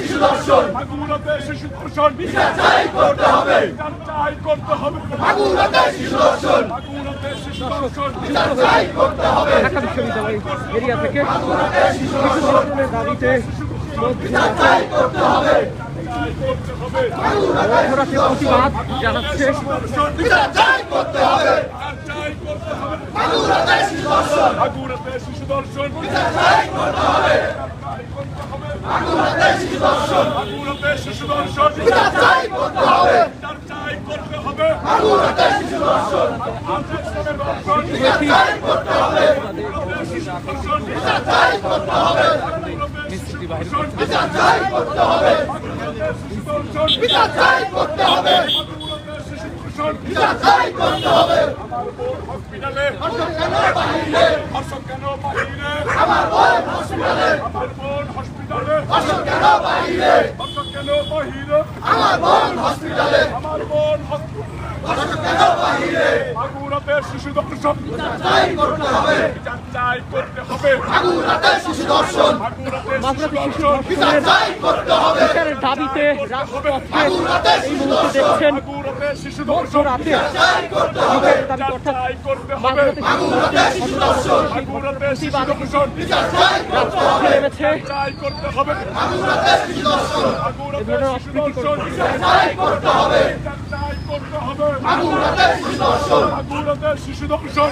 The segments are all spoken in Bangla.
শিশু দর্শন মাগুরাতে শিশু দর্শন বিচার চাই করতে হবে বিচার চাই করতে হবে মাগুরাতে শিশু দর্শন মাগুরাতে শিশু দর্শন বিচার চাই করতে হবে ঢাকা বিশ্ববিদ্যালয় এরিয়া থেকে শিশু দর্শনের দাবিতে বিচার চাই করতে হবে মধ্যরাতে প্রতিবাদ জানাচ্ছে। বিচার চাই করতে হবে চাই করতে হবে মাগুরাতে শিশু দর্শন মাগুরাতে শিশু দর্শন বিচার চাই করতে হবে মাগুরাতে শিশু দর্শন মাগুরাতে শিশু দর্শন বিচার চাই করতে হবে বিচার চাই করতে হবে মাগুরাতে শিশু দর্শন আন্দোলনের দর্শন বিচার চাই করতে হবে শিশু দর্শন বিচার চাই করতে হবে বিচার চাই করতে হবে শিশু দর্শন বিচার চাই করতে হবে শিশু দর্শন বিচার চাই করতে হবে আমার বোন হসপিটালে কেন বাহিরে ধর্ষক কেন বাহিরে আমার বোন হসপিটালে আমার বোন হসপিটালে কেন বাহিরে ধর্ষক কেন বাহিরে আমার বোন হসপিটালে আমার বোন হসপিটালে কেন বাহিরে মাগুরাতে শিশু দর্শন চাই করতে হবে বিচার চাই করতে হবে মাগুরাতে শিশু দর্শন মাগুরাতে শিশু দর্শন বিচার চাই করতে হবে বিচারের দাবিতে রাজপথে মাগুরাতে এই শিশু মুহূর্তে দর্শন দেখছেন মাগুরাতে শিশু দর্শন মধ্যরাতে চাই করতে হবে বিচারের দাবি বিচার অর্থাৎ চাই করতে হবে মাগুরাতে শিশু দর্শন মাগুরাতে শিশু দর্শন বিচার চাই করতে হবে নেমেছে। চাই করতে হবে মাগুরাতে শিশু দর্শন মাগুরাতে শিশু দর্শন চাই করতে হবে বিচার চাই করতে হবে মাগুরাতে শিশু দর্শন মাগুরাতে শিশু দর্শন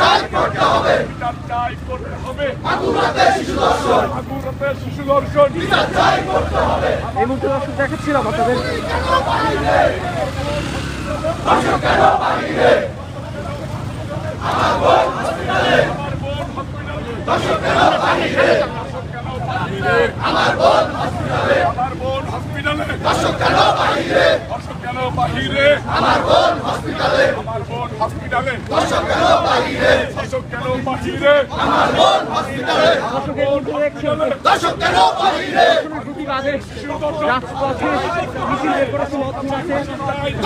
চাই করতে হবে বিচার চাই করতে হবে মাগুরাতে শিশু দর্শন মাগুরাতে শিশু দর্শন বিচার চাই করতে হবে এই মুহূর্তে দর্শক দেখাচ্ছিলাম আপনাদের কেন বাহিরে কেন বাহিরে আমার বোন হসপিটালে আমার বোন হসপিটালে কেন বাহিরে আমার বোন হসপিটালে আমার বোন হসপিটালে কেন বাহিরে ধর্ষক কেন বাহিরে আমার বোন হসপিটালে আমার বোন হসপিটালে কেন বাহিরে ধর্ষক কেন বাহিরে আমার বোন হসপিটালে দর্শক এই মুহূর্তে দেখছেন কেন বাহিরে প্রতিবাদে রাজপথে মিছিল বের করেছে মধ্যরাতে।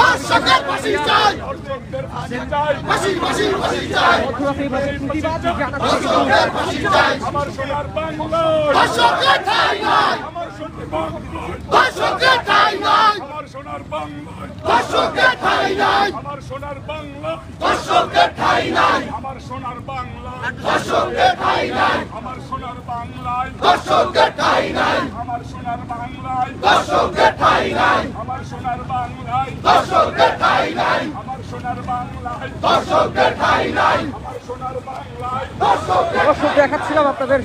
দর্শকের ফাঁসি চাই ধর্ষকদের ফাঁসি চাই ফাঁসি ফাঁসি ফাঁসি চাই মধ্যরাতে এভাবে প্রতিবাদ জানাচ্ছে। দর্শকের ফাঁসি চাই আমার সোনার বাংলায় দর্শকের ঠাই নাই আমার সোনার বাংলায় দর্শকের ঠাই নাই আমার সোনার বাংলায় দর্শকের ঠাই নাই আমার সোনার বাংলায় দর্শকের ঠাই নাই আমার সোনার বাংলায় দর্শকের ঠাই নাই আমার সোনার বাংলায় দর্শকের ঠাই নাই আমার সোনার বাংলায় দর্শকের ঠাই নাই আমার সোনার বাংলায় দর্শকের ঠাই নাই আমার সোনার বাংলায় দর্শকের ঠাই নাই আমার সোনার বাংলায় দর্শকের দর্শক দেখাচ্ছিলাম আপনাদের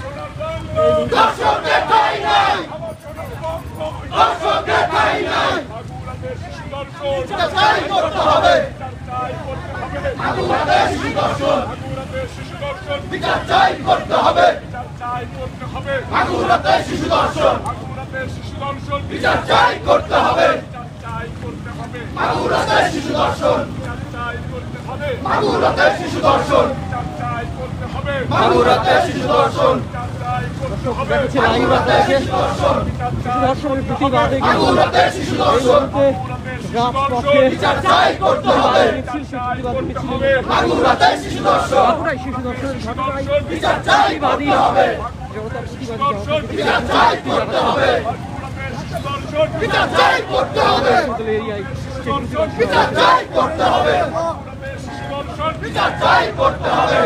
দর্শকের ঠাই নাই আমার সোনার বাংলায় দর্শকের ঠাই নাই মাগুরাতে শিশু দর্শন চাই করতে হবে চাই করতে হবে মাগুরাতে শিশু দর্শন মাগুরাতে শিশু দর্শন বিচার চাই করতে হবে চাই করতে হবে মাগুরাতে শিশু দর্শন মাগুরাতে শিশু দর্শন বিচার চাই করতে হবে চাই করতে হবে মাগুরাতে শিশু দর্শন চাই করতে হবে মাগুরাতে শিশু দর্শন চাই করতে হবে মাগুরাতে শিশু দর্শন চাই করতে হবে দেখাচ্ছে লাইভ আপনাদেরকে দর্শকের প্রতিবাদে মাগুরাতে শিশু দর্শন রাজপথে বিচার চাই করতে হবে মিছিল সে প্রতিবাদ মিছিল মাগুরাতে শিশু দর্শন বাঁকুড়ায় শিশু দর্শনের ঘটনায় বিচার চাই করতে হবে জনতার প্রতিবাদী বিচার চাই করতে হবে বিচার চাই করতে হবে এরিয়ায় বিচার চাই করতে হবে বিচার চাই করতে হবে